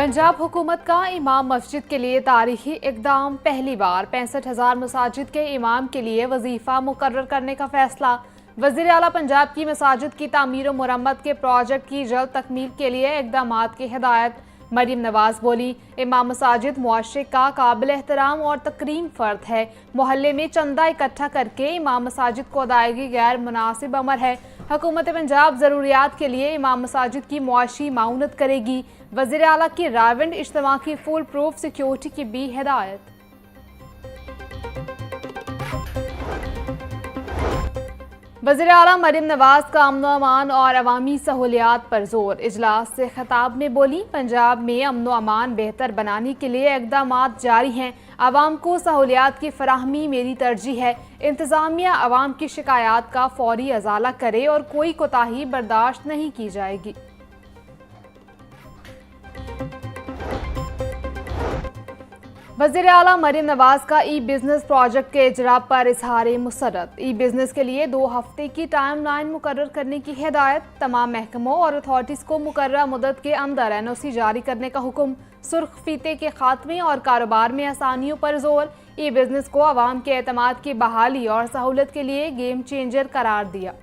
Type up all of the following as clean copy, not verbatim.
पंजाब हुकूमत का इमाम मस्जिद के लिए तारीखी इकदाम। पहली बार 65,000 मसाजिद के इमाम के लिए वजीफा मुकर्रर करने का फैसला। वज़ीर आला पंजाब की मसाजिद की तामीर और मुरम्मत के प्रोजेक्ट की जल्द तकमील के लिए इकदामात की हिदायत। मरीम नवाज बोली, इमाम मसाजिद मुआशरे का काबिल एहतराम और तकरीम फ़र्द है। मोहल्ले में चंदा इकट्ठा करके इमाम मसाजिद को अदायगी गैर मुनासिब अमर है। हुकूमत पंजाब ज़रूरियात के लिए इमाम मसाजिद की मुआशी माउनत करेगी। वज़ीर आला की रावंड इज्तिमा की फुल प्रूफ सिक्योरिटी की भी हिदायत। वज़ीर आला मरीम नवाज का अमन अमान और अवामी सहूलियात पर जोर। इजलास से खिताब में बोली, पंजाब में अमन अमान बेहतर बनाने के लिए इक़दामात जारी हैं। आवाम को सहूलियात की फराहमी मेरी तरजीह है। इंतज़ामिया आवाम की शिकायत का फौरी अजाला करे और कोई कोताही बर्दाश्त नहीं की जाएगी। वज़ीर आला मरीम नवाज का ई बिज़नेस प्रोजेक्ट के इजरा पर इजहार मुसर्रत। ई बिज़नेस के लिए 2 हफ्ते की टाइम लाइन मुकर्रर करने की हिदायत। तमाम महकमों और अथॉरिटीज़ को मुकर्ररा मुद्दत के अंदर NOC जारी करने का हुक्म। सुर्ख फीते के खात्मे और कारोबार में आसानियों पर जोर। ई बिज़नेस को आवाम के एतमाद की बहाली और सहूलत के लिए गेम चेंजर करार दिया।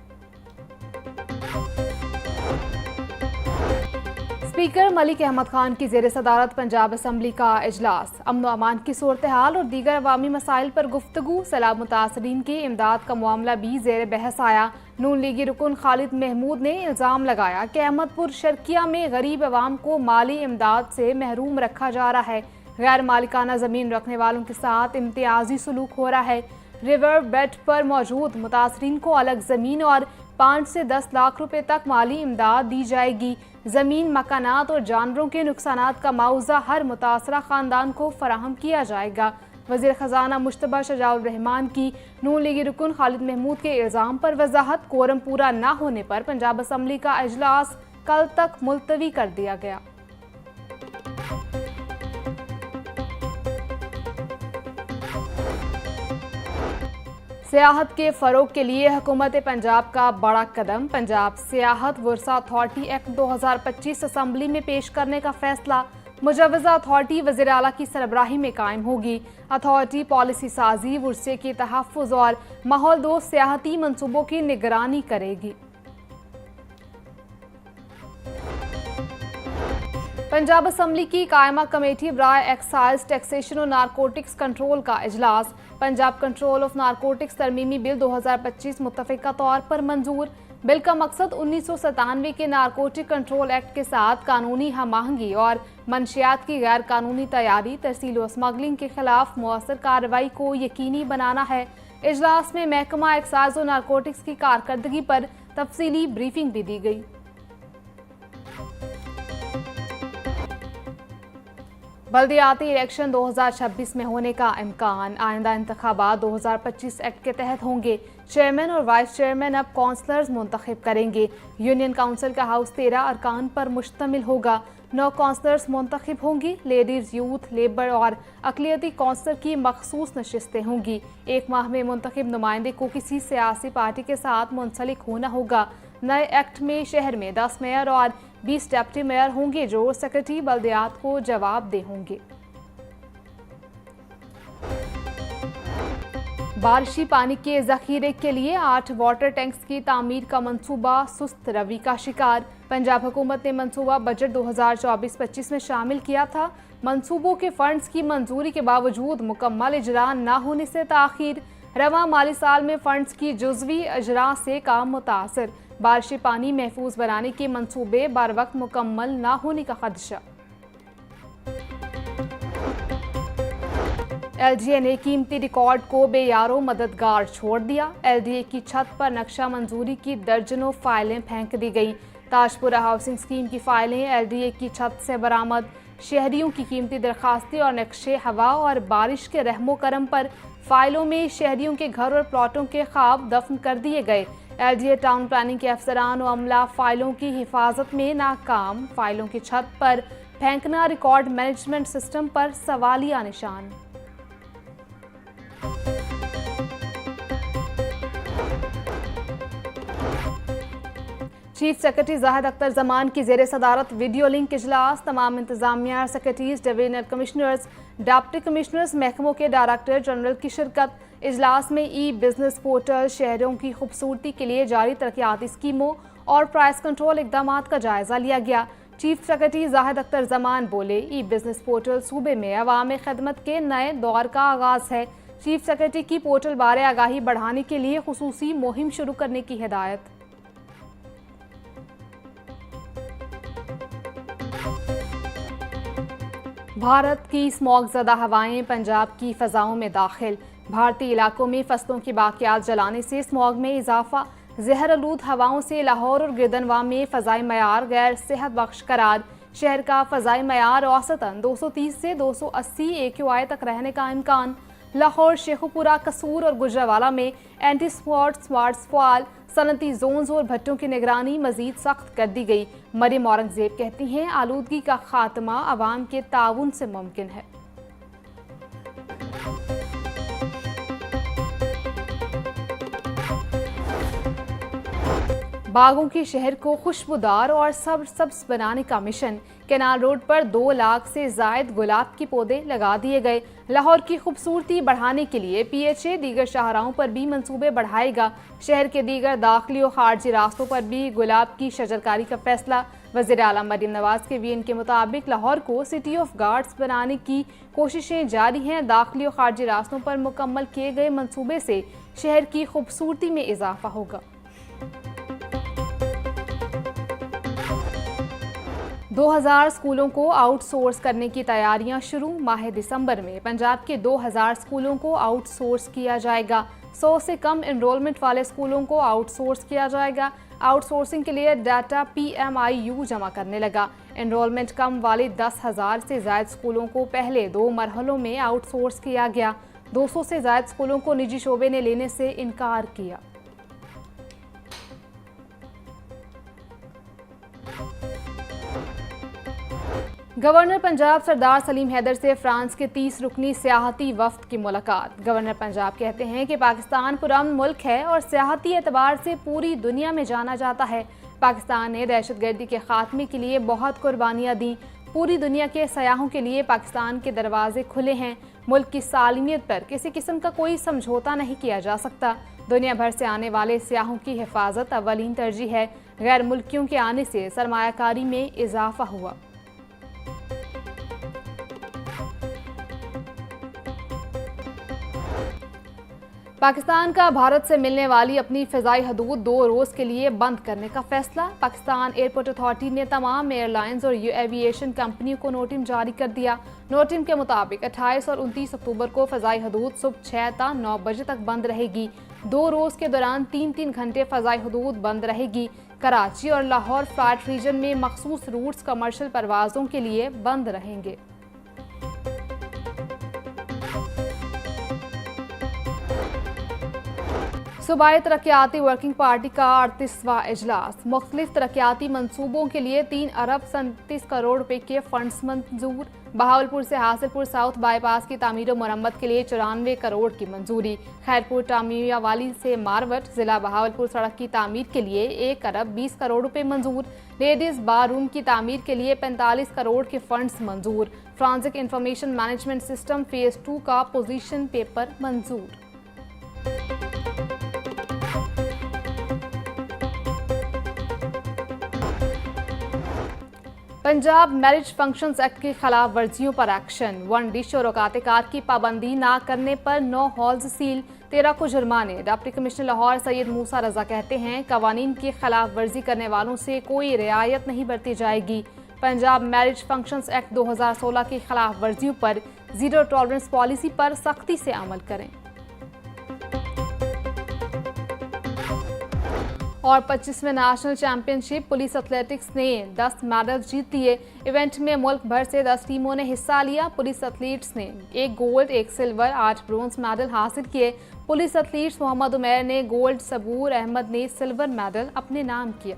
स्पीकर मलिक अहमद खान की ज़ेर सदारत पंजाब असम्बली का इजलास। अमन अमान की सूरत हाल और दीगर अवामी मसाइल पर गुफ्तगू। सैलाब मुतासरीन की इमदाद का मामला भी ज़ेर बहस आया। नून लीगी रुकन खालिद महमूद ने इल्ज़ाम लगाया कि अहमदपुर शर्किया में गरीब अवाम को माली इमदाद से महरूम रखा जा रहा है। गैर मालिकाना ज़मीन रखने वालों के साथ इम्तियाजी सलूक हो रहा है। रिवर बेड पर मौजूद मुतासरीन को अलग ज़मीन और 5 से 10 लाख रुपए तक माली इमदाद दी जाएगी। ज़मीन, मकानात और जानवरों के नुकसानात का मुआवजा हर मुतासरा ख़ानदान को फराहम किया जाएगा। वज़ीर ख़जाना मुश्तबा शजाउर रहमान की नून लीगी रुकन खालिद महमूद के इल्ज़ाम पर वजाहत। कोरम पूरा न होने पर पंजाब असम्बली का इजलास कल तक मुलतवी कर दिया गया। सियाहत के फ़रोग के लिए हुकूमत पंजाब का बड़ा कदम। पंजाब सियाहत वर्सा अथॉरिटी एक्ट 2025 असम्बली में पेश करने का फैसला। मुजवज़ा अथॉरिटी वज़ीर आला की सरबराही में कायम होगी। अथॉरिटी पॉलिसी साजी, वर्से के तहफ़्फ़ुज़ और माहौल दोस्त सियाहती मनसूबों की निगरानी करेगी। पंजाब असम्बली की कायमा कमेटी बराए एक्साइज, टैक्सेशन और नारकोटिक्स कंट्रोल का इजलास। पंजाब कंट्रोल ऑफ नारकोटिक्स तरमीमी बिल 2025 मुत्तफ़िका तौर पर मंजूर। बिल का मकसद 1997 के नारकोटिक कंट्रोल एक्ट के साथ कानूनी हम-आहंगी और मंशियात की गैर कानूनी तैयारी, तरसील व स्मगलिंग के खिलाफ मौसर कार्रवाई को यकीनी बनाना है। इजलास में महकमा एक्साइज और नारकोटिक्स की कारकर्दगी पर तफसीली ब्रीफिंग भी दी गई। बल्दियाती इलेक्शन 2026 में होने का इम्कान। आइंदा इंतखाबात 2025 एक्ट के तहत होंगे। चेयरमैन और वाइस चेयरमैन अब काउंसलर्स मुंतखब करेंगे। यूनियन काउंसिल का हाउस 13 अरकान पर मुश्तमिल होगा। 9 काउंसलर्स मुंतखब होंगी। लेडीज़, यूथ, लेबर और अक़लियती काउंसलर की मखसूस नशिस्तें होंगी। 1 माह में मुंतखब नुमाइंदे को किसी सियासी पार्टी के साथ मुंसलिक होना होगा। नए एक्ट में शहर में 10 मेयर और 20 डिप्टी मेयर होंगे जो सेक्रेटरी बल्दियात को जवाबदेह होंगे। बारिशी पानी के जखीरे के लिए 8 वाटर टैंक्स की तामीर का मंसूबा सुस्त रवि का शिकार। पंजाब हुकूमत ने मंसूबा बजट 2024-25 में शामिल किया था। मंसूबों के फंड्स की मंजूरी के बावजूद मुकम्मल इजरा न होने से ताखीर। रवा माली साल में फंड्स की जुज़वी इजरा से काम मुतासर। बारिशी पानी महफूज बनाने के मंसूबे बर वक्त मुकम्मल न होने का खदशा। LDA ने कीमती रिकॉर्ड को बेयारो मददगार छोड़ दिया। LDA की छत पर नक्शा मंजूरी की दर्जनों फाइलें फेंक दी गई। ताजपुरा हाउसिंग स्कीम की फाइलें LDA की छत से बरामद। शहरियों की कीमती दरखास्तें और नक्शे हवा और बारिश के रहमो करम पर फाइलों में शहरियों के घर और प्लॉटों के ख्वाब दफन कर दिए गए। LDA टाउन प्लानिंग के अफसरान और अमला फाइलों की हिफाजत में नाकाम। फाइलों की छत पर फेंकना रिकॉर्ड मैनेजमेंट सिस्टम पर सवालिया निशान। चीफ सेक्रेटरी जाहिद अख्तर जमान की ज़ेर सदारत वीडियो लिंक इजलास। तमाम इंतजामिया secretaries, divisional commissioners, deputy commissioners, महकमों के डायरेक्टर जनरल की शिरकत। इजलास में ई बिजनेस पोर्टल, शहरों की खूबसूरती के लिए जारी तरक्याती स्कीमों और प्राइस कंट्रोल इकदाम का जायजा लिया गया। चीफ सेक्रेटरी जाहिद अख्तर जमान बोले, ई बिजनेस पोर्टल सूबे में अवाम खदमत के नए दौर का आगाज है। चीफ सेक्रेटरी की पोर्टल बारे आगाही बढ़ाने के लिए खुसूसी मुहिम शुरू करने की हिदायत। भारत की स्मॉग-ज़दा हवाएं पंजाब की फ़ज़ाओं में दाखिल। भारतीय इलाकों में फसलों की बाकियात जलाने से स्मॉग में इजाफा। जहर-आलूद हवाओं से लाहौर और गिरदनवा में फ़ज़ाई मयार गैर सेहत बख्श करार। शहर का फ़ज़ाई मयार औसतन 230 से 280 AQI तक रहने का इम्कान। लाहौर, शेखुपुरा, कसूर और गुजरावाला में एंटी स्मार्ट स्क्वाड सनती जोन्स और भट्टों की निगरानी मजीद सख्त कर दी गई। मरियम औरंगजेब कहती हैं, आलूदगी का खात्मा अवाम के ताउन से मुमकिन है। बागों के शहर को खुशबूदार और सब्ज बनाने का मिशन। कैनाल रोड पर 2 लाख से जायद गुलाब के पौधे लगा दिए गए। लाहौर की खूबसूरती बढ़ाने के लिए PHA दीगर शाहराहों पर भी मंसूबे बढ़ाएगा। शहर के दीगर दाखिली और खारजी रास्तों पर भी गुलाब की शजरकारी का फैसला। वज़ीर आला मरीम नवाज के VN के मुताबिक लाहौर को सिटी ऑफ गार्ड्स बनाने की कोशिशें जारी हैं। दाखिली और खारजी रास्तों पर मुकम्मल किए गए मंसूबे से शहर की खूबसूरती में इजाफा होगा। 2000 स्कूलों को आउटसोर्स करने की तैयारियां शुरू। माह दिसंबर में पंजाब के 2000 स्कूलों को आउटसोर्स किया जाएगा। 100 से कम एनरोलमेंट वाले स्कूलों को आउटसोर्स किया जाएगा। आउटसोर्सिंग के लिए डाटा PMIU जमा करने लगा। एनरोलमेंट कम वाले 10,000 से ज़ायद स्कूलों को पहले 2 मरहलों में आउटसोर्स किया गया। 200 से ज़ायद स्कूलों को निजी शोबे ने लेने से इनकार किया। गवर्नर पंजाब सरदार सलीम हैदर से फ्रांस के 30 रुकनी सियाहती वफ्द की मुलाकात। गवर्नर पंजाब कहते हैं कि पाकिस्तान पुरअमन मुल्क है और सियाहती एतबार से पूरी दुनिया में जाना जाता है। पाकिस्तान ने दहशतगर्दी के खात्मे के लिए बहुत कुर्बानियां दी। पूरी दुनिया के सयाहों के लिए पाकिस्तान के दरवाजे खुले हैं। मुल्क की सालमियत पर किसी किस्म का कोई समझौता नहीं किया जा सकता। दुनिया भर से आने वाले सयाहों की हिफाजत अव्वलीन तरजीह है। गैर मुल्कियों के आने से सरमायाकारी में इजाफा हुआ। पाकिस्तान का भारत से मिलने वाली अपनी फ़िज़ाई हदूद 2 रोज़ के लिए बंद करने का फैसला। पाकिस्तान एयरपोर्ट अथॉरिटी ने तमाम एयरलाइंस और एविएशन कंपनियों को नोटिस जारी कर दिया। नोटिस के मुताबिक 28 और 29 अक्टूबर को फ़िज़ाई हदूद सुबह 6 ता 9 बजे तक बंद रहेगी। 2 रोज़ के दौरान 3-3 घंटे फ़िज़ाई हदूद बंद रहेगी। कराची और लाहौर फ्लाइट रीजन में मखसूस रूट्स कमर्शियल परवाज़ों के लिए बंद रहेंगे। सूबाई तरक्याती वर्किंग पार्टी का 38वां इजलास। मुख्तलिफ तरक्याती मनसूबों के लिए 3 अरब 37 करोड़ रुपए के फंड्स मंजूर। बहावलपुर से हासिलपुर साउथ बाईपास की तामीर और मरम्मत के लिए 94 करोड़ की मंजूरी। खैरपुर टामियावाली से मारवट जिला बहावलपुर सड़क की तामीर के लिए 1 अरब 20 करोड़ रुपए मंजूर। लेडीज बार रूम की तामीर के लिए 45 करोड़ के फंड्स मंजूर। Forensic information management system phase 2 का पोजीशन पेपर मंजूर। पंजाब मैरिज फंक्शंस एक्ट की खिलाफ वर्जियों पर एक्शन। 1 डिश और औकात-ए-कार की पाबंदी ना करने पर 9 हॉल्स सील, 13 को जुर्माने। डिप्टी कमिश्नर लाहौर सैयद मूसा रजा कहते हैं, कवानीन की खिलाफ वर्जी करने वालों से कोई रियायत नहीं बरती जाएगी। पंजाब मैरिज फंक्शंस एक्ट 2016 की खिलाफ वर्जियों पर जीरो टॉलरेंस पॉलिसी पर सख्ती से अमल करें। और 25वें नेशनल चैंपियनशिप पुलिस एथलेटिक्स ने 10 मेडल्स जीत लिए। इवेंट में मुल्क भर से 10 टीमों ने हिस्सा लिया। पुलिस एथलीट्स ने 1 गोल्ड, 1 सिल्वर, 8 ब्रोंज मेडल हासिल किए। पुलिस एथलीट्स मोहम्मद उमैर ने गोल्ड, सबूर अहमद ने सिल्वर मेडल अपने नाम किया।